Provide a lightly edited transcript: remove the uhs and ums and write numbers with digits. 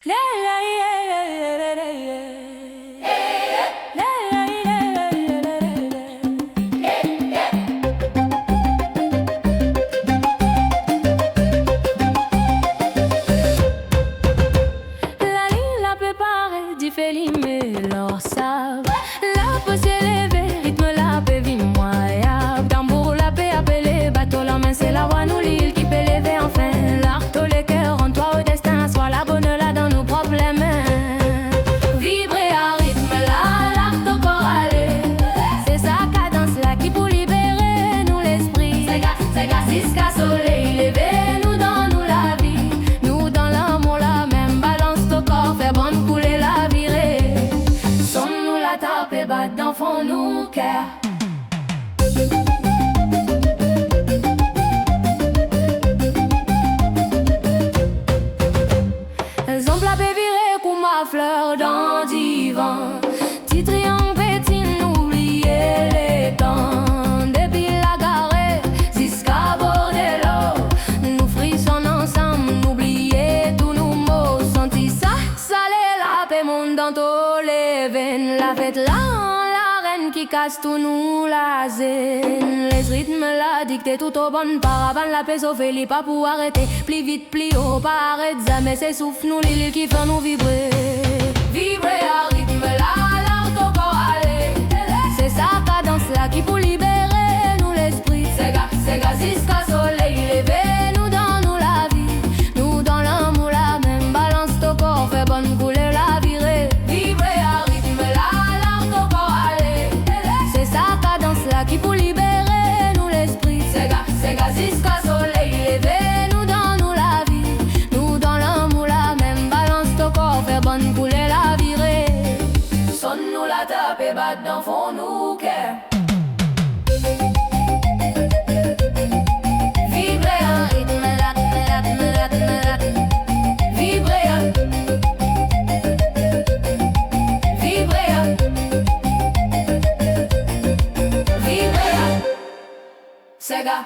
La pause élevée, rythme la paix, vie moyable. Tambour la paix, appelé bateau, la main c'est la voix, nous l'île qui peut lever enfin. L'arteau, les cœurs, en toi au destin, soit la bonne là dans nos problèmes. Vibrer à rythme là, l'arteau chorale. C'est sa cadence là qui pour libérer nous l'esprit. C'est gars, jusqu'à soleil levé, nous dans nous la vie. Nous dans l'amour la même balance ton corps, fait bonne couler la virée. Sonne-nous la tape et bat dans fond nous cœur. Exemple la paix virée comme ma fleur dans divan. Petit triangle pétine, n'oubliez les temps. Depuis la gare jusqu'à Bordello, nous frissonnons ensemble, n'oubliez tous nos mots. Senti ça, salé la paix monte dans tous les veines. La fête là, la reine qui casse tout nous la zen. Les rythmes la dicté tout au bon paravane. La paix s'ophélie pas pour arrêter. Plus vite, plus haut, pas arrête jamais. C'est souffle nous l'île qui fait nous vibrer. Vibrer à rythme là, l'arteau chorale. C'est sa cadence là qui pour libérer nous l'esprit. C'est gars, jusqu'à soleil levé. Nous dans nous la vie, nous dans l'amour la même balance ton corps, fait bonne couler la virée. Vibrer à rythme là, l'arteau chorale. C'est sa cadence là qui pour libérer nous l'esprit. C'est gars, jusqu'à soleil levé. Nous dans nous la vie, nous dans l'amour la même balance ton corps, fait bonne couler la virée. Sonne-nous la tape et bat dans fond nous cœur. Vibrer un rythme vibrer vibrer c'est gars.